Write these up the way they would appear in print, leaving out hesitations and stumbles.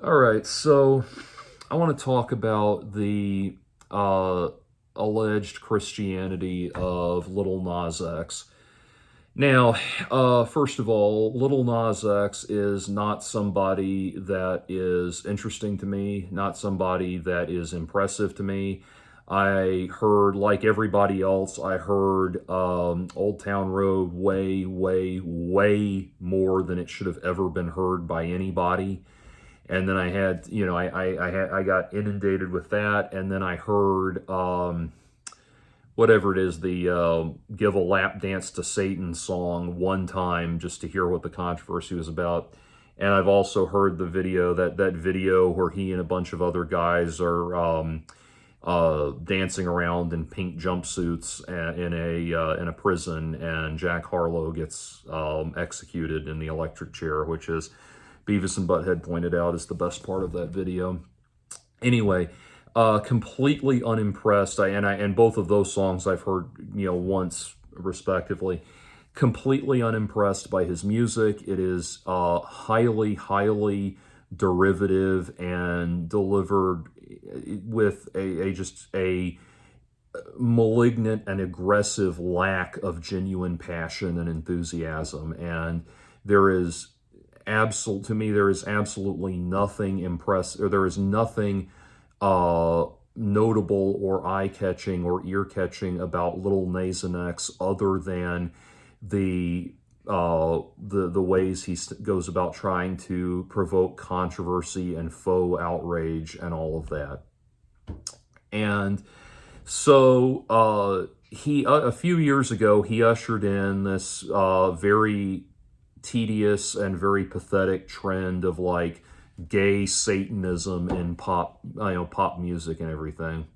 All right, so I want to talk about the alleged Christianity of Little Nas X. Now, first of all, Little Nas X is not somebody that is interesting to me, not somebody that is impressive to me. I heard, like everybody else, I heard Old Town Road way, way, way more than it should have ever been heard by anybody. And then I had, I got inundated with that, and then I heard whatever it is, the "Give a Lap Dance to Satan" song one time just to hear what the controversy was about. And I've also heard the video, that video where he and a bunch of other guys are dancing around in pink jumpsuits in a prison, and Jack Harlow gets executed in the electric chair, which is, Beavis and Butthead pointed out, is the best part of that video. Anyway, completely unimpressed. And both of those songs I've heard, once respectively. Completely unimpressed by his music. It is highly, highly derivative and delivered with just a malignant and aggressive lack of genuine passion and enthusiasm. And there is there is absolutely nothing impressive, or there is nothing notable or eye-catching or ear-catching about Little Nas X other than the ways he goes about trying to provoke controversy and faux outrage and all of that. And so a few years ago, he ushered in this very tedious and very pathetic trend of like gay Satanism in pop music and everything.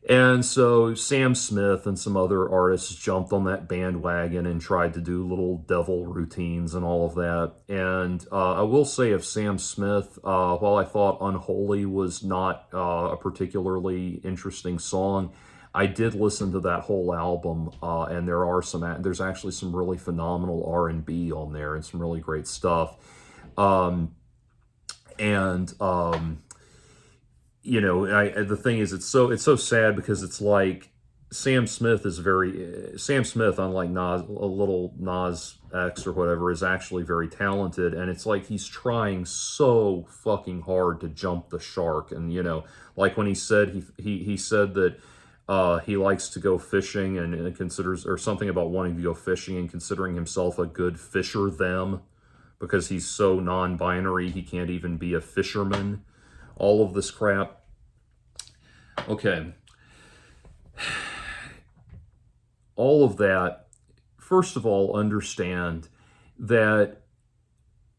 And so Sam Smith and some other artists jumped on that bandwagon and tried to do little devil routines and all of that. And I will say of Sam Smith, while I thought Unholy was not a particularly interesting song, I did listen to that whole album, and there's actually some really phenomenal R&B on there and some really great stuff. The thing is, it's so sad because it's like Sam Smith, unlike Little Nas X or whatever, is actually very talented, and it's like he's trying so fucking hard to jump the shark. And like when he said he said that he likes to go fishing and considers, or something about wanting to go fishing and considering himself a good fisher them because he's so non-binary he can't even be a fisherman. All of this crap. Okay. All of that, first of all, understand that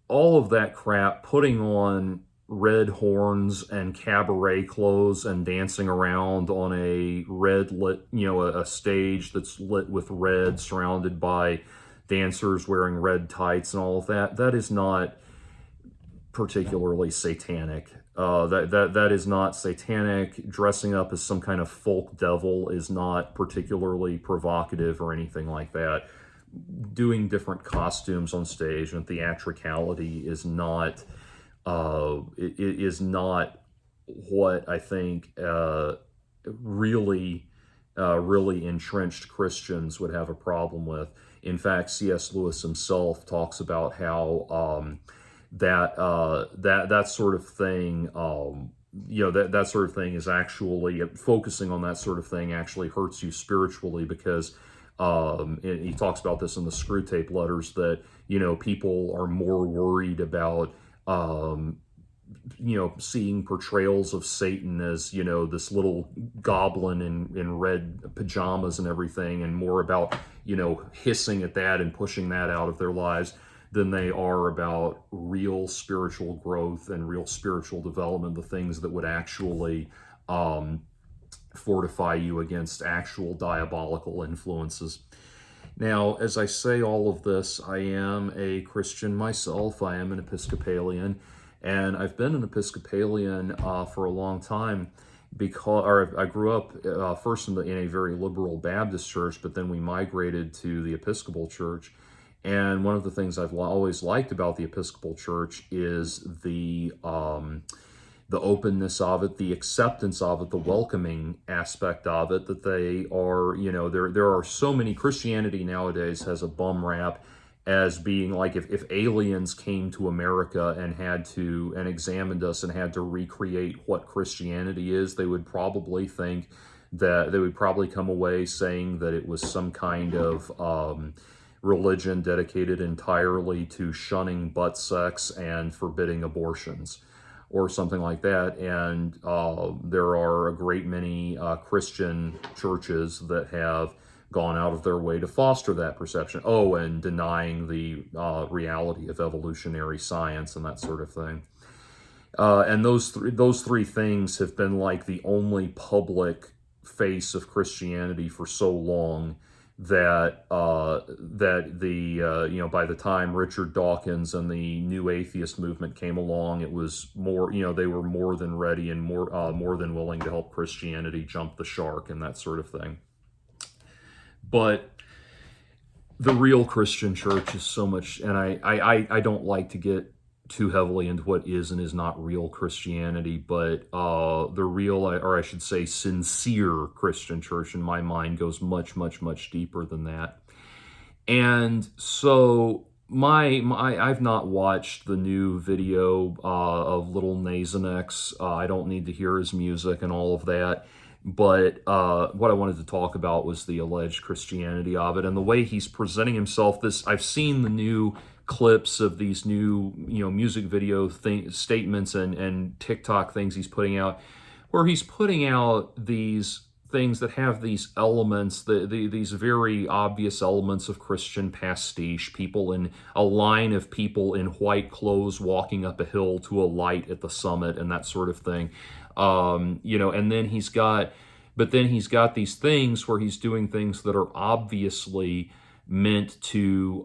all of that crap, putting on red horns and cabaret clothes and dancing around on a red lit, a stage that's lit with red, surrounded by dancers wearing red tights and all of that, that is not particularly satanic. That is not satanic. Dressing up as some kind of folk devil is not particularly provocative or anything like that. Doing different costumes on stage and theatricality is not what I think really entrenched Christians would have a problem with. In fact, C.S. Lewis himself talks about how that sort of thing, that sort of thing is actually, focusing on that sort of thing actually hurts you spiritually, because he talks about this in the Screw Tape Letters, that people are more worried about seeing portrayals of Satan as, this little goblin in red pajamas and everything, and more about, hissing at that and pushing that out of their lives, than they are about real spiritual growth and real spiritual development, the things that would actually fortify you against actual diabolical influences. Now, as I say all of this, I am a Christian myself. I am an Episcopalian, and I've been an Episcopalian for a long time, because I grew up first in a very liberal Baptist church, but then we migrated to the Episcopal Church. And one of the things I've always liked about the Episcopal Church is the openness of it, the acceptance of it, the welcoming aspect of it, that they are, there are so many. Christianity nowadays has a bum rap as being like, if aliens came to America and examined us and had to recreate what Christianity is, they would probably think that they would probably come away saying that it was some kind of religion dedicated entirely to shunning butt sex and forbidding abortions, or something like that. And there are a great many Christian churches that have gone out of their way to foster that perception. Oh, and denying the reality of evolutionary science and that sort of thing. And those three things have been like the only public face of Christianity for so long that by the time Richard Dawkins and the New Atheist movement came along, it was more, they were more than ready and more than willing to help Christianity jump the shark and that sort of thing. But the real Christian church is so much, and I don't like to get too heavily into what is and is not real Christianity, but the real, or I should say sincere Christian church in my mind goes much, much, much deeper than that. And so I've not watched the new video of Little Nas X. I don't need to hear his music and all of that. But what I wanted to talk about was the alleged Christianity of it and the way he's presenting himself. I've seen the new clips of these new, music video statements and TikTok things he's putting out, where he's putting out these things that have these elements, these very obvious elements of Christian pastiche, people in a line of people in white clothes walking up a hill to a light at the summit and that sort of thing. And then he's got these things where he's doing things that are obviously meant to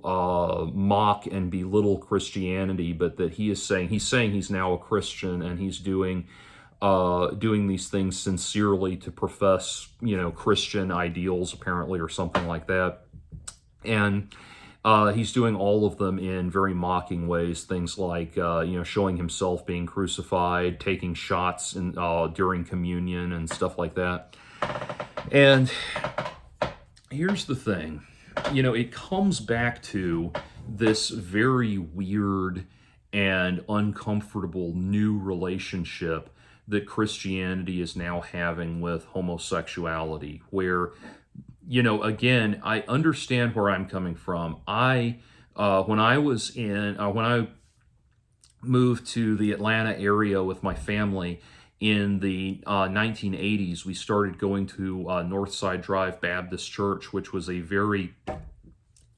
mock and belittle Christianity, but that he's saying he's now a Christian, and he's doing these things sincerely to profess, Christian ideals, apparently, or something like that. And he's doing all of them in very mocking ways. Things like, showing himself being crucified, taking shots during communion and stuff like that. And here's the thing, it comes back to this very weird and uncomfortable new relationship that Christianity is now having with homosexuality, where, again, I understand where I'm coming from. When I moved to the Atlanta area with my family in the 1980s, we started going to Northside Drive Baptist Church, which was a very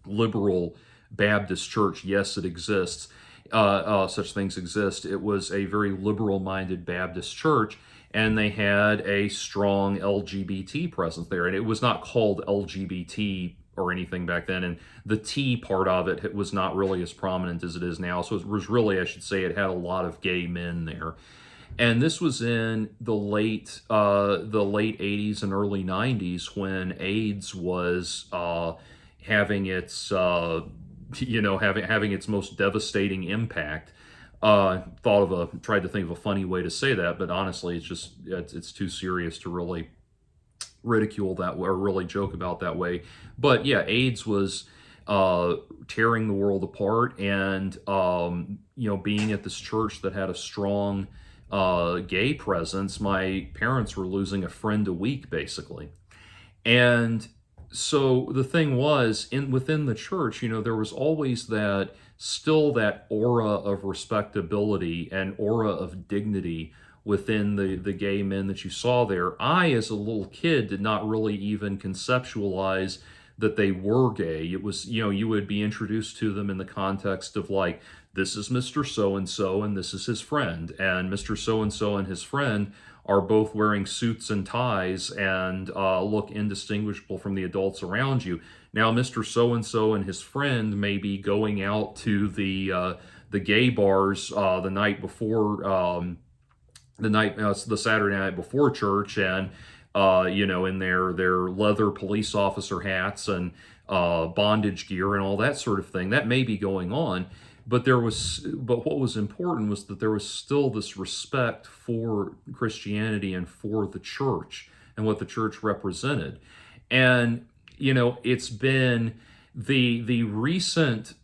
liberal Baptist church. Yes, it exists. Such things exist. It was a very liberal-minded Baptist church, and they had a strong LGBT presence there. And it was not called LGBT or anything back then, and the T part of it was not really as prominent as it is now. So it was really, I should say, it had a lot of gay men there. And this was in the late 80s and early 90s, when AIDS was having its having its most devastating impact. Tried to think of a funny way to say that, but honestly, it's too serious to really ridicule that way or really joke about that way. But yeah, AIDS was tearing the world apart, and being at this church that had a strong gay presence, my parents were losing a friend a week, basically. And so the thing was, within the church, there was always that aura of respectability and aura of dignity within the gay men that you saw there. I, as a little kid, did not really even conceptualize that they were gay. It was, you would be introduced to them in the context of like, this is Mr. So-and-so and this is his friend. And Mr. So-and-so and his friend are both wearing suits and ties and look indistinguishable from the adults around you. Now, Mr. So-and-so and his friend may be going out to the gay bars the night before, the Saturday night before church, and in their leather police officer hats and bondage gear and all that sort of thing. That may be going on, but what was important was that there was still this respect for Christianity and for the church and what the church represented. And it's been the recent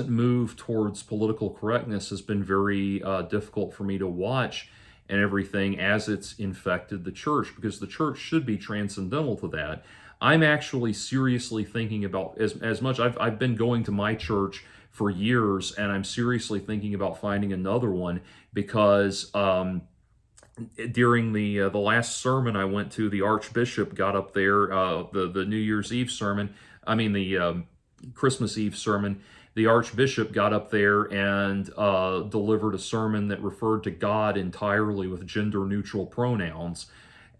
move towards political correctness has been very difficult for me to watch and everything, as it's infected the church, because the church should be transcendental to that. I'm actually seriously thinking about, as much I've been going to my church for years, and I'm seriously thinking about finding another one, because during the last sermon I went to, the Archbishop got up there, the New Year's Eve sermon, the Christmas Eve sermon. The Archbishop got up there and delivered a sermon that referred to God entirely with gender-neutral pronouns.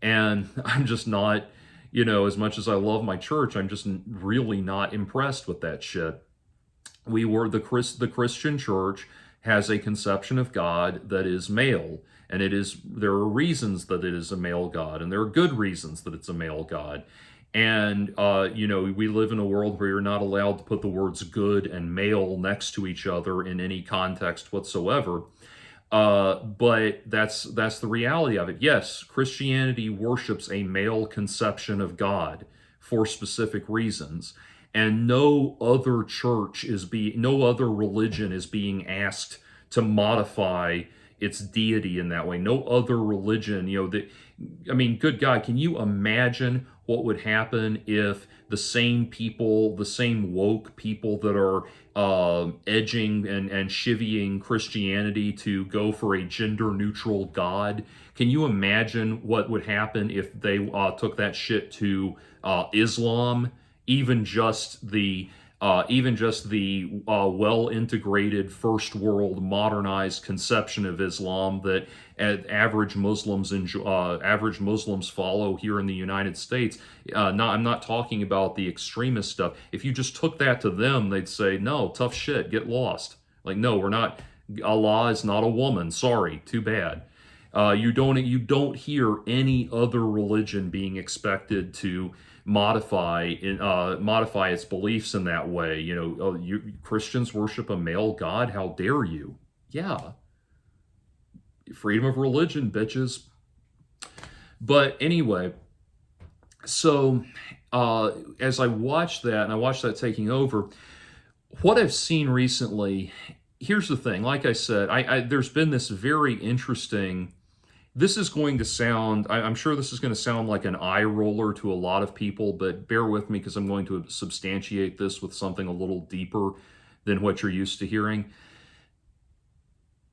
And I'm just not, as much as I love my church, I'm just really not impressed with that shit. The Christian church has a conception of God that is male, and there are reasons that it is a male God, and there are good reasons that it's a male God. And, we live in a world where you're not allowed to put the words good and male next to each other in any context whatsoever. But that's the reality of it. Yes, Christianity worships a male conception of God for specific reasons. And no other no other religion is being asked to modify its deity in that way. No other religion, good God, can you imagine what would happen if the same woke people that are edging and chivying Christianity to go for a gender-neutral God, can you imagine what would happen if they took that shit to Islam? Even just the well-integrated first world modernized conception of Islam that average Muslims follow here in the United States. I'm not talking about the extremist stuff. If you just took that to them, they'd say, no, tough shit, get lost. Like, no, we're not. Allah is not a woman. Sorry, too bad. You don't hear any other religion being expected to modify its beliefs in that way. Christians worship a male God. How dare you? Yeah, freedom of religion, bitches. But anyway, so as I watched that, and I watched that taking over, what I've seen recently. Here's the thing. Like I said, there's been this very interesting. This is going to sound, I'm sure this is going to sound like an eye roller to a lot of people, but bear with me because I'm going to substantiate this with something a little deeper than what you're used to hearing.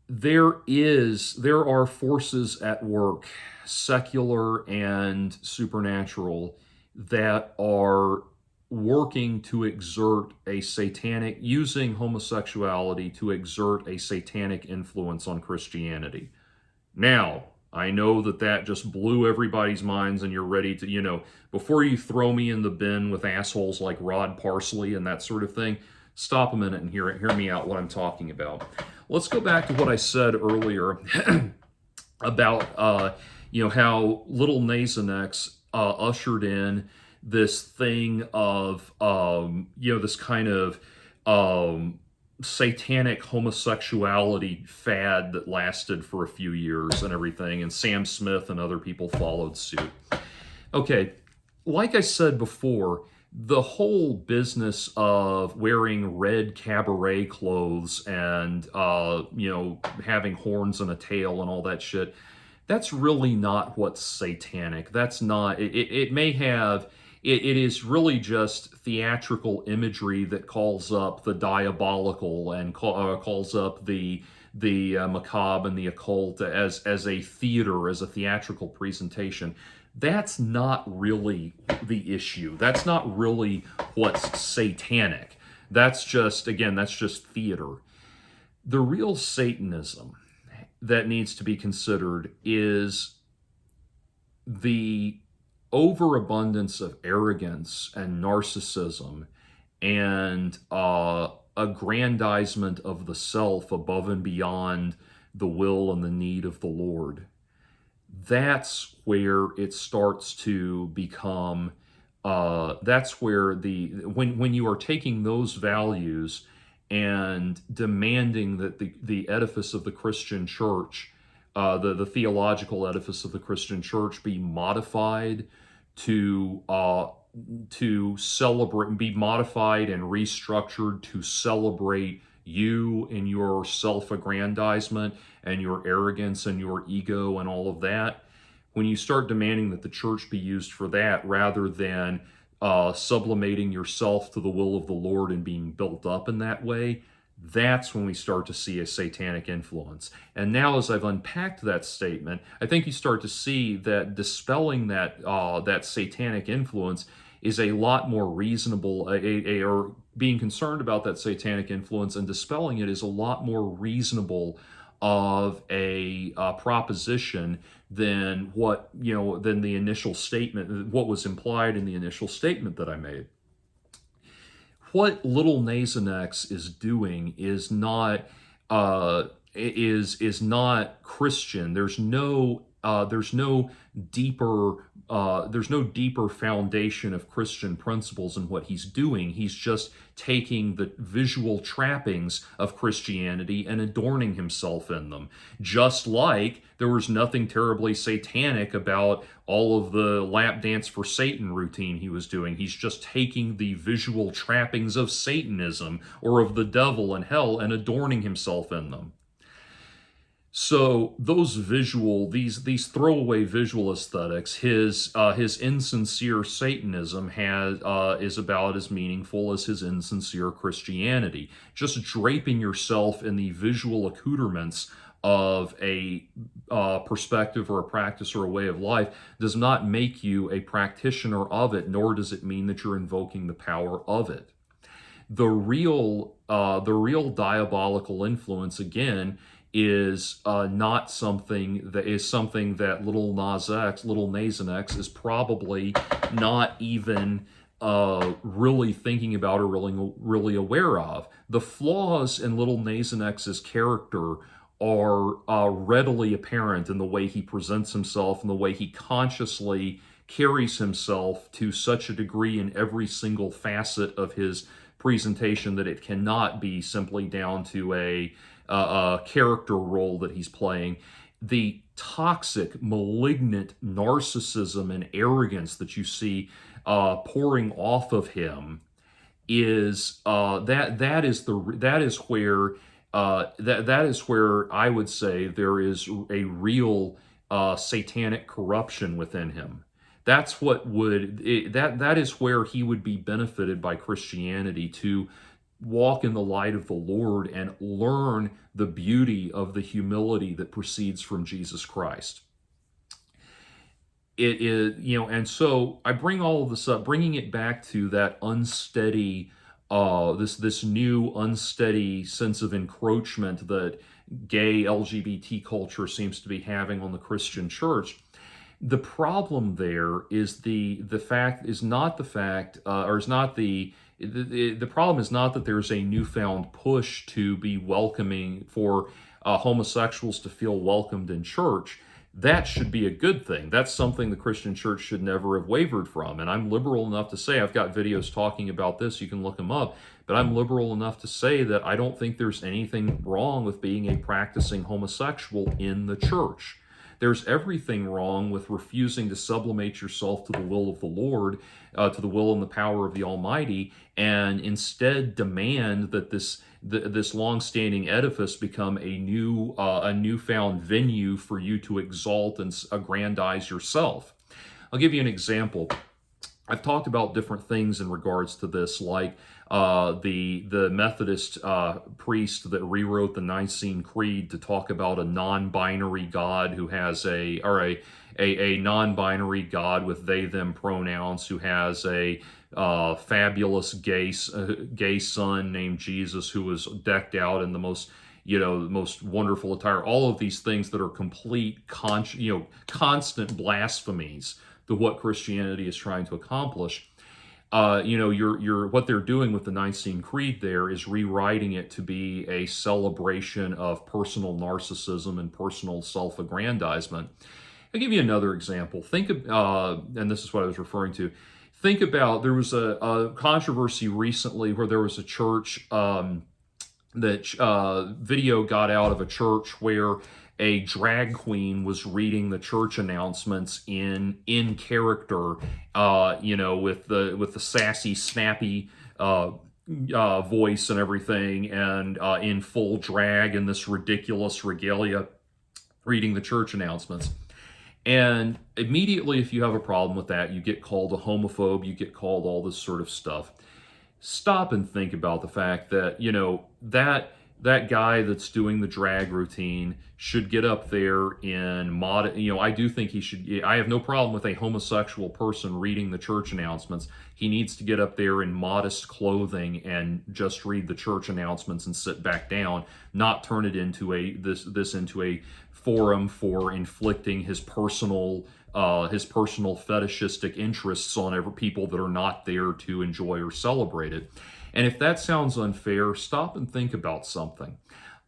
There are forces at work, secular and supernatural, that are working to exert using homosexuality to exert a satanic influence on Christianity. Now, I know that just blew everybody's minds, and you're ready to, before you throw me in the bin with assholes like Rod Parsley and that sort of thing, stop a minute and hear me out what I'm talking about. Let's go back to what I said earlier about, how Little Nas X ushered in this thing of, this kind of satanic homosexuality fad that lasted for a few years and everything, and Sam Smith and other people followed suit. Okay, like I said before, the whole business of wearing red cabaret clothes and, having horns and a tail and all that shit, that's really not what's satanic. That's not, it may have, it is really just theatrical imagery that calls up the diabolical and calls up the macabre and the occult as a theater, as a theatrical presentation. That's not really the issue. That's not really what's satanic. That's just theater. The real Satanism that needs to be considered is the overabundance of arrogance and narcissism and aggrandizement of the self above and beyond the will and the need of the Lord. that's where it starts to become, that's where when you are taking those values and demanding that the edifice of the Christian church, the theological edifice of the Christian church, be modified to celebrate, be modified and restructured to celebrate you and your self-aggrandizement and your arrogance and your ego and all of that. When you start demanding that the church be used for that rather than sublimating yourself to the will of the Lord and being built up in that way, that's when we start to see a satanic influence. And now, as I've unpacked that statement, I think you start to see that dispelling that satanic influence is a lot more reasonable, or being concerned about that satanic influence and dispelling it is a lot more reasonable of a proposition than than the initial statement, what was implied in the initial statement that I made. What Little Nas X is doing is not is not Christian. There's no deeper foundation of Christian principles in what he's doing. He's just taking the visual trappings of Christianity and adorning himself in them. Just like there was nothing terribly satanic about all of the lap dance for Satan routine he was doing. He's just taking the visual trappings of Satanism or of the devil and hell and adorning himself in them. So these throwaway visual aesthetics, his insincere Satanism is about as meaningful as his insincere Christianity. Just draping yourself in the visual accoutrements of a perspective or a practice or a way of life does not make you a practitioner of it, nor does it mean that you're invoking the power of it. The real diabolical influence, again, is not something that Little Nas X is probably not even really thinking about or really aware of. The flaws in Little Nas X's character are readily apparent in the way he presents himself and the way he consciously carries himself to such a degree in every single facet of his presentation that it cannot be simply down to a character role that he's playing. The toxic, malignant narcissism and arrogance that you see pouring off of him is that is where I would say there is a real satanic corruption within him. That's what that is where he would be benefited by Christianity, to walk in the light of the Lord and learn the beauty of the humility that proceeds from Jesus Christ. It is, and so I bring all of this up, bringing it back to that unsteady, this new unsteady sense of encroachment that gay LGBT culture seems to be having on the Christian church. The problem there is the problem is not that there's a newfound push to be welcoming for homosexuals to feel welcomed in church. That should be a good thing. That's something the Christian church should never have wavered from. And I'm liberal enough to say, I've got videos talking about this, you can look them up, but I'm liberal enough to say that I don't think there's anything wrong with being a practicing homosexual in the church. There's everything wrong with refusing to sublimate yourself to the will of the Lord, to the will and the power of the Almighty, and instead demand that this long-standing edifice become a newfound venue for you to exalt and aggrandize yourself. I'll give you an example. I've talked about different things in regards to this, like the Methodist priest that rewrote the Nicene Creed to talk about a non-binary God who has a non-binary God with they/them pronouns, who has a fabulous gay son named Jesus, who was decked out in the most wonderful attire. All of these things that are complete constant blasphemies to what Christianity is trying to accomplish. What they're doing with the Nicene Creed there is rewriting it to be a celebration of personal narcissism and personal self-aggrandizement. I'll give you another example. Think of, and this is what I was referring to. Think about, there was a controversy recently where there was a church, that video got out of a church where a drag queen was reading the church announcements in character, with the sassy, snappy voice and everything, and in full drag in this ridiculous regalia, reading the church announcements. And immediately, if you have a problem with that, you get called a homophobe, you get called all this sort of stuff. Stop and think about the fact that, that guy that's doing the drag routine should get up there in I do think he should. I have no problem with a homosexual person reading the church announcements. He needs to get up there in modest clothing and just read the church announcements and sit back down, not turn it into this into a forum for inflicting his personal fetishistic interests on people that are not there to enjoy or celebrate it. And if that sounds unfair, stop and think about something.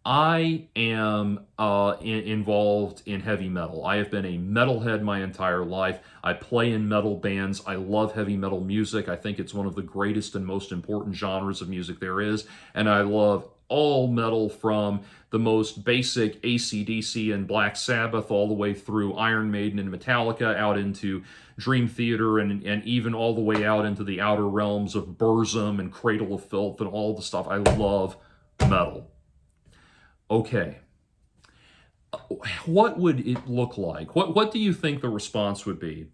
I am involved in heavy metal. I have been a metalhead my entire life. I play in metal bands. I love heavy metal music. I think it's one of the greatest and most important genres of music there is. And I love all metal, from the most basic AC/DC and Black Sabbath all the way through Iron Maiden and Metallica, out into Dream Theater, and even all the way out into the outer realms of Burzum and Cradle of Filth and all the stuff. I love metal. Okay. What would it look like? What do you think the response would be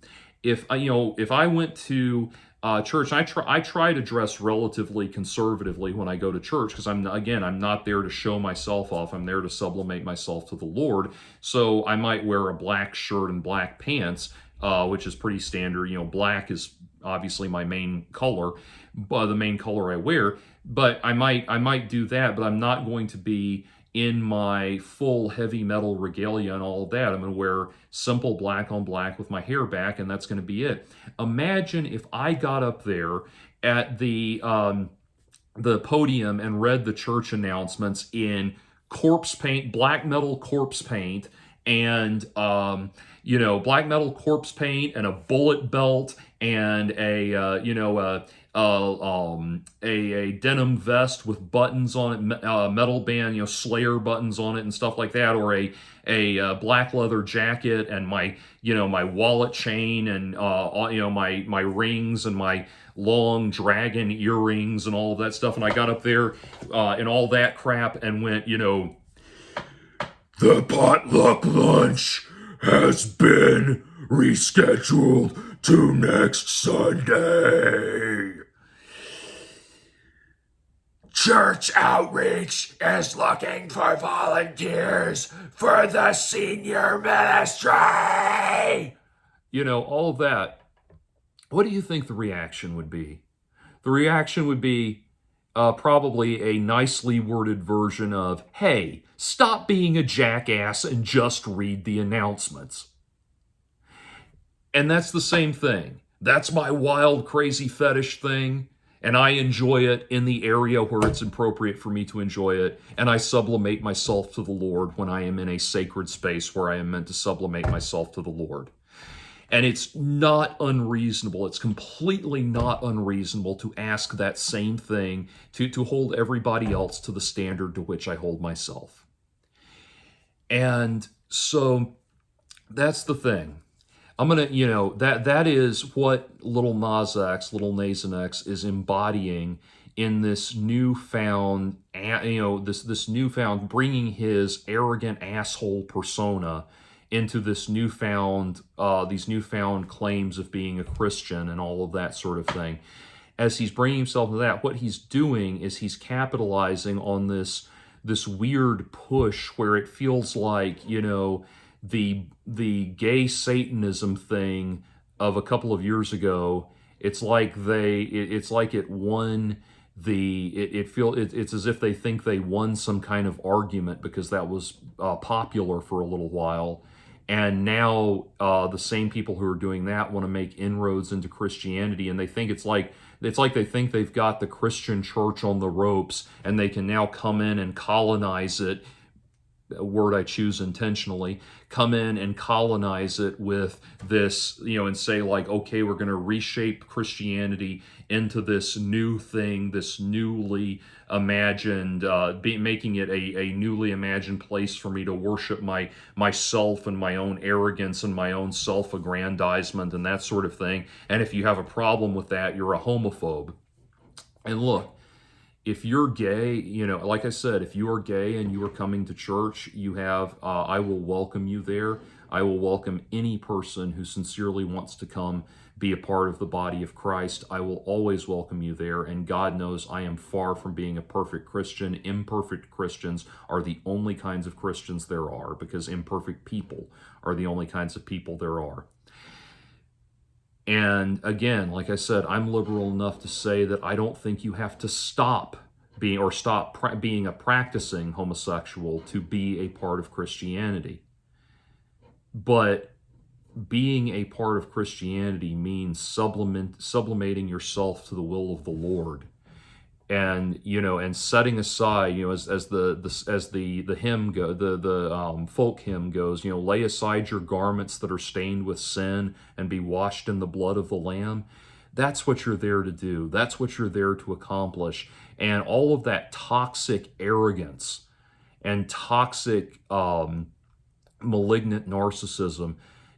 if I went to church? I try to dress relatively conservatively when I go to church, because I'm not there to show myself off. I'm there to sublimate myself to the Lord. So I might wear a black shirt and black pants, which is pretty standard. Black is obviously my main color, the main color I wear. But I might do that, but I'm not going to be in my full heavy metal regalia and all of that. I'm going to wear simple black on black with my hair back, and that's going to be it. Imagine if I got up there at the podium and read the church announcements in corpse paint, black metal corpse paint, and black metal corpse paint, and a bullet belt, and a denim vest with buttons on it, metal band, Slayer buttons on it and stuff like that, or a black leather jacket, and my wallet chain, and my rings, and my long dragon earrings and all of that stuff. And I got up there and all that crap and went, the potluck lunch has been rescheduled to next Sunday. Church Outreach is looking for volunteers for the senior ministry. All of that. What do you think the reaction would be? The reaction would be probably a nicely worded version of, hey, stop being a jackass and just read the announcements. And that's the same thing. That's my wild, crazy fetish thing. And I enjoy it in the area where it's appropriate for me to enjoy it. And I sublimate myself to the Lord when I am in a sacred space where I am meant to sublimate myself to the Lord. And it's not unreasonable. It's completely not unreasonable to ask that same thing, to hold everybody else to the standard to which I hold myself. And so that's the thing. I'm going to, that is what Little Nas X is embodying in this newfound, this newfound, bringing his arrogant asshole persona into this these newfound claims of being a Christian and all of that sort of thing. As he's bringing himself to that, what he's doing is he's capitalizing on this weird push where it feels like, the gay Satanism thing of a couple of years ago. It's like it won it's as if they think they won some kind of argument because that was popular for a little while. And now the same people who are doing that want to make inroads into Christianity, and they think it's like they think they've got the Christian church on the ropes, and they can now come in and colonize it word I choose intentionally, come in and colonize it with this, and say like, okay, we're going to reshape Christianity into this new thing, this newly imagined, making it a newly imagined place for me to worship myself and my own arrogance and my own self-aggrandizement and that sort of thing. And if you have a problem with that, you're a homophobe. And look, if you're gay, like I said, if you are gay and you are coming to church, I will welcome you there. I will welcome any person who sincerely wants to come be a part of the body of Christ. I will always welcome you there. And God knows I am far from being a perfect Christian. Imperfect Christians are the only kinds of Christians there are, because imperfect people are the only kinds of people there are. And again, like I said, I'm liberal enough to say that I don't think you have to stop being a practicing homosexual to be a part of Christianity. But being a part of Christianity means sublimating yourself to the will of the Lord. And and setting aside, as the hymn the folk hymn goes, lay aside your garments that are stained with sin and be washed in the blood of the Lamb. That's what you're there to do. That's what you're there to accomplish. And all of that toxic arrogance and toxic malignant narcissism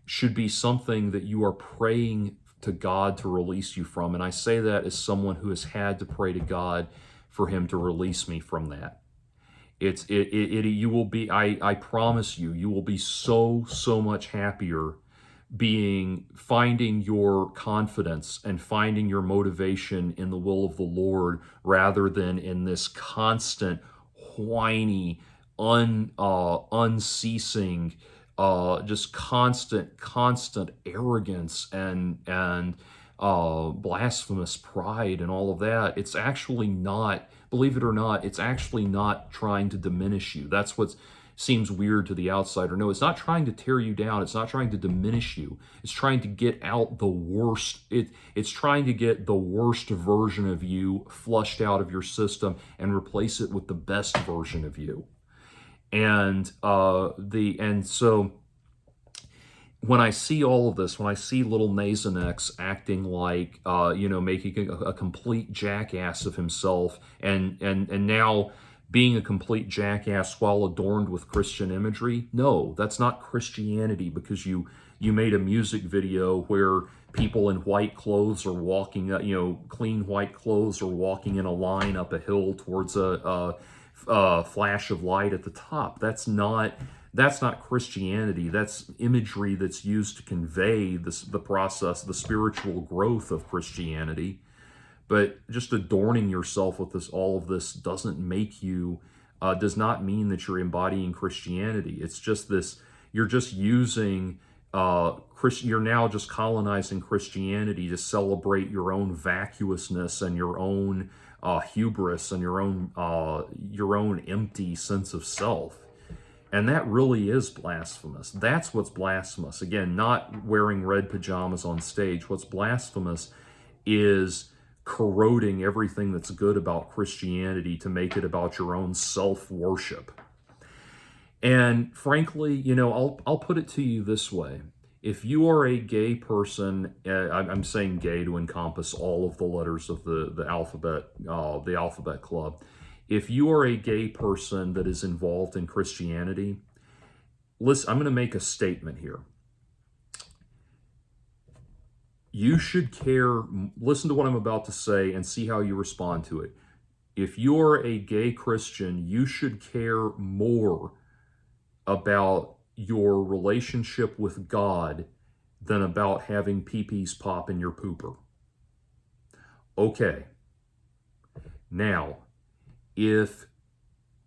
should be something that you are praying to God to release you from. And I say that as someone who has had to pray to God for him to release me from that. You will be, I promise you, you will be so much happier finding your confidence and finding your motivation in the will of the Lord, rather than in this constant whiny, unceasing, just constant arrogance and blasphemous pride and all of that. It's actually not, believe it or not, it's actually not trying to diminish you. That's what seems weird to the outsider. No, it's not trying to tear you down. It's not trying to diminish you. It's trying to get out the worst. It's trying to get the worst version of you flushed out of your system and replace it with the best version of you. And so when I see all of this, when I see Little Nas X acting like, making a complete jackass of himself, and now being a complete jackass while adorned with Christian imagery, no, that's not Christianity, because you made a music video where people in white clothes are walking, clean white clothes are walking in a line up a hill towards a flash of light at the top. That's not Christianity. That's imagery that's used to convey the process, the spiritual growth of Christianity. But just adorning yourself with all of this doesn't make you, does not mean that you're embodying Christianity. It's just this, you're just using, you're now just colonizing Christianity to celebrate your own vacuousness and your own hubris and your own empty sense of self. And that really is blasphemous. That's what's blasphemous. Again, not wearing red pajamas on stage. What's blasphemous is corroding everything that's good about Christianity to make it about your own self-worship. And frankly, I'll put it to you this way. If you are a gay person, I'm saying gay to encompass all of the letters of the alphabet club. If you are a gay person that is involved in Christianity, listen, I'm going to make a statement here. You should care, listen to what I'm about to say and see how you respond to it. If you're a gay Christian, you should care more about your relationship with God than about having pee-pees pop in your pooper. Okay. Now, if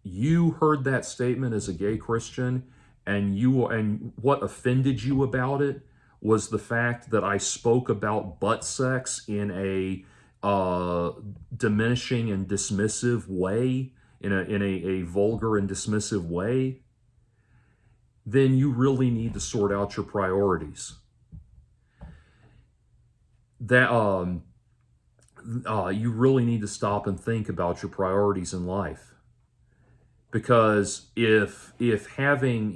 you heard that statement as a gay Christian and what offended you about it was the fact that I spoke about butt sex in a diminishing and dismissive way, in a vulgar and dismissive way, then you really need to sort out your priorities. You really need to stop and think about your priorities in life. Because if having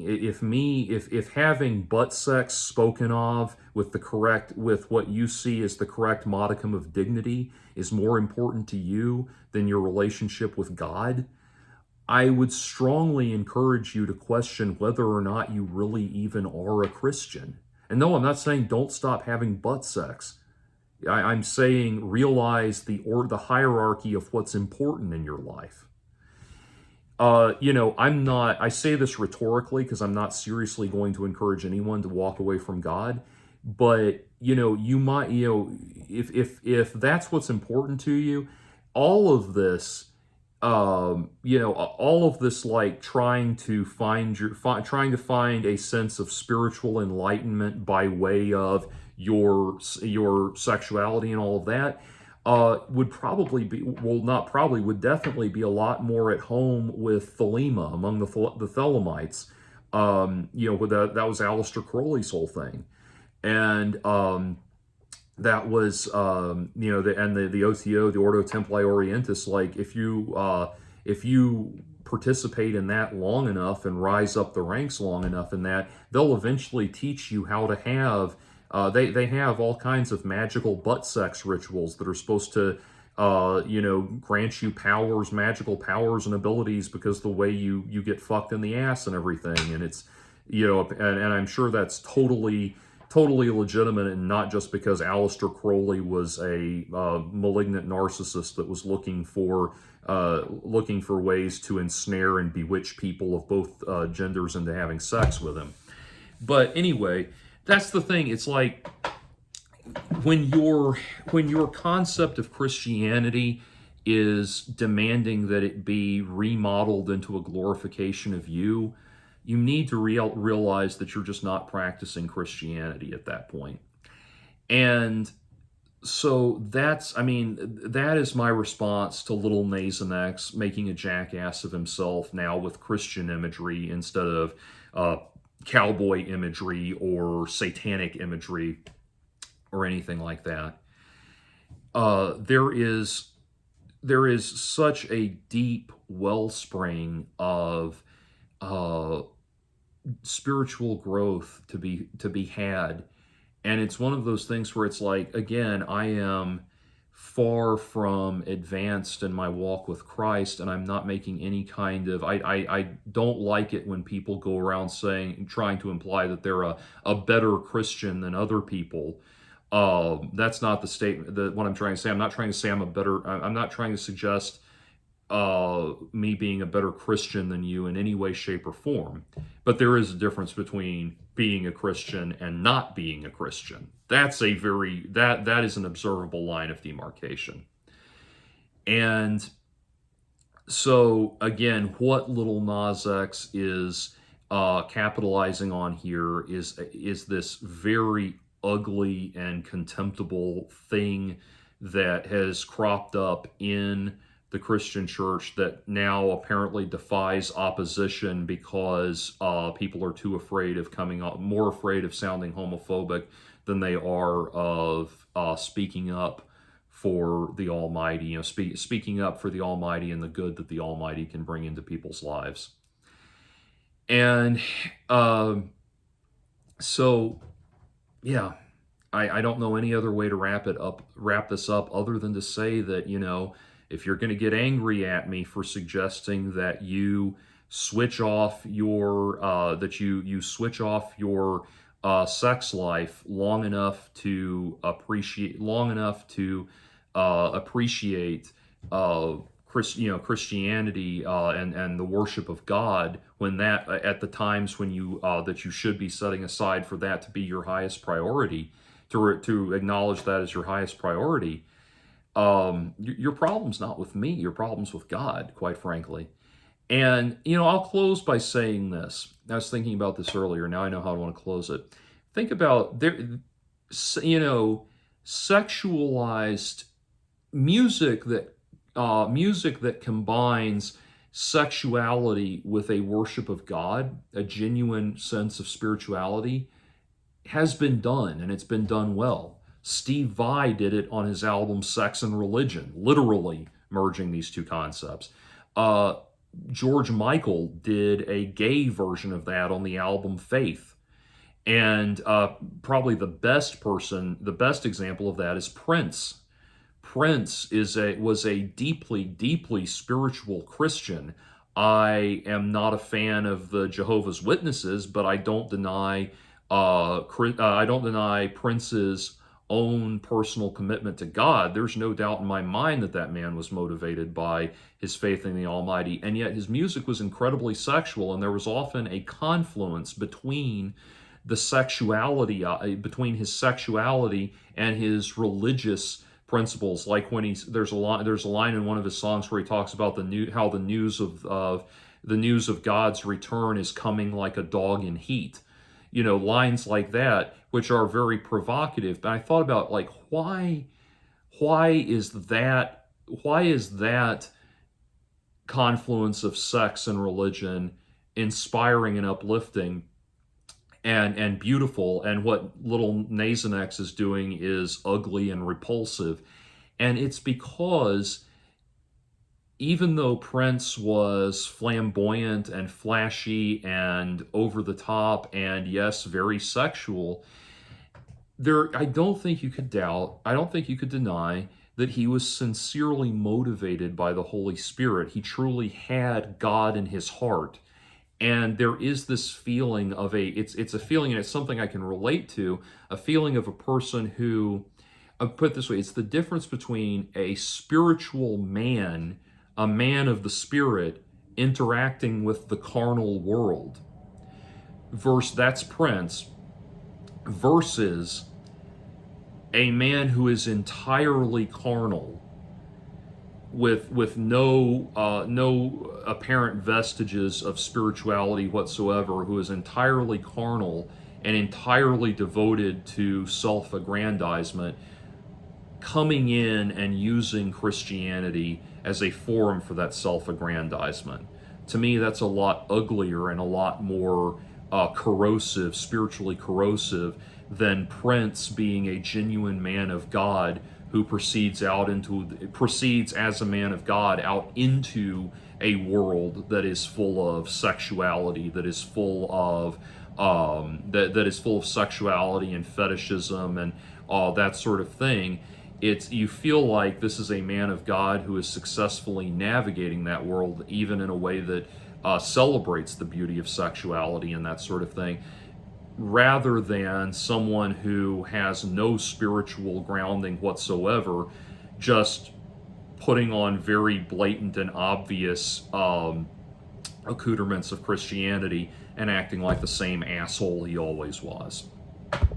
butt sex spoken of with what you see as the correct modicum of dignity is more important to you than your relationship with God, I would strongly encourage you to question whether or not you really even are a Christian. And no, I'm not saying don't stop having butt sex. I'm saying realize the hierarchy of what's important in your life. I say this rhetorically because I'm not seriously going to encourage anyone to walk away from God. But, you might, if that's what's important to you, all of this, all of this, like trying to find a sense of spiritual enlightenment by way of your sexuality and all of that, would probably be, well, not probably, would definitely be a lot more at home with Thelema among the Thelemites. That was Aleister Crowley's whole thing. And that was, the OTO, the Ordo Templi Orientis, like if you participate in that long enough and rise up the ranks long enough in that, they'll eventually teach you how to have they have all kinds of magical butt sex rituals that are supposed to, grant you magical powers and abilities because the way you get fucked in the ass and everything. And it's, and I'm sure that's totally legitimate, and not just because Aleister Crowley was a malignant narcissist that was looking for ways to ensnare and bewitch people of both genders into having sex with him. But anyway, that's the thing. It's like when your concept of Christianity is demanding that it be remodeled into a glorification of you, you need to realize that you're just not practicing Christianity at that point. And so that is my response to Little Nas X making a jackass of himself now with Christian imagery instead of cowboy imagery or satanic imagery or anything like that. There is such a deep wellspring of spiritual growth to be had, and it's one of those things where it's like, again, I am far from advanced in my walk with Christ, and I'm not making any kind of, I don't like it when people go around trying to imply that they're a better Christian than other people. That's not the statement, what I'm trying to say. I'm not trying to say I'm not trying to suggest me being a better Christian than you in any way, shape, or form. But there is a difference between being a Christian and not being a Christian. That's that is an observable line of demarcation. And so again, what Little Nas X is capitalizing on here is this very ugly and contemptible thing that has cropped up in the Christian church that now apparently defies opposition because people are too afraid of more afraid of sounding homophobic than they are of speaking up for the Almighty, speaking up for the Almighty and the good that the Almighty can bring into people's lives. And so, yeah, I don't know any other way to wrap this up other than to say that, if you're going to get angry at me for suggesting that you switch off your sex life long enough to appreciate Christianity and the worship of God, when that at the times when that you should be setting aside for that to be your highest priority, to acknowledge that as your highest priority. Your problem's not with me, your problem's with God, quite frankly. And, I'll close by saying this. I was thinking about this earlier. Now I know how I want to close it. Think about, sexualized music that combines sexuality with a worship of God, a genuine sense of spirituality, has been done, and it's been done well. Steve Vai did it on his album Sex and Religion, literally merging these two concepts. George Michael did a gay version of that on the album Faith. And probably the best example of that is Prince. Prince was a deeply, deeply spiritual Christian. I am not a fan of the Jehovah's Witnesses, but I don't deny Prince's own personal commitment to God. There's no doubt in my mind that that man was motivated by his faith in the Almighty, and yet his music was incredibly sexual, and there was often a confluence between the sexuality, between his sexuality and his religious principles. Like when there's a line in one of his songs where he talks about how the news of God's return is coming like a dog in heat. Lines like that, which are very provocative. But I thought about, like, why is that confluence of sex and religion inspiring and uplifting and beautiful, and what Little Nas X is doing is ugly and repulsive? And it's because even though Prince was flamboyant and flashy and over the top and, yes, very sexual, I don't think you could deny that he was sincerely motivated by the Holy Spirit. He truly had God in his heart. And there is this feeling of it's a feeling, and it's something I can relate to, a feeling of a person who, I'll put it this way, it's the difference between a spiritual man, a man of the Spirit, interacting with the carnal world. That's Prince, versus a man who is entirely carnal, with no apparent vestiges of spirituality whatsoever, who is entirely carnal and entirely devoted to self-aggrandizement, coming in and using Christianity as a forum for that self-aggrandizement. To me, that's a lot uglier and a lot more corrosive, spiritually corrosive, than Prince being a genuine man of God who proceeds as a man of God out into a world that is full of sexuality, that is full of sexuality and fetishism and that sort of thing. You feel like this is a man of God who is successfully navigating that world, even in a way that celebrates the beauty of sexuality and that sort of thing, rather than someone who has no spiritual grounding whatsoever, just putting on very blatant and obvious accoutrements of Christianity and acting like the same asshole he always was.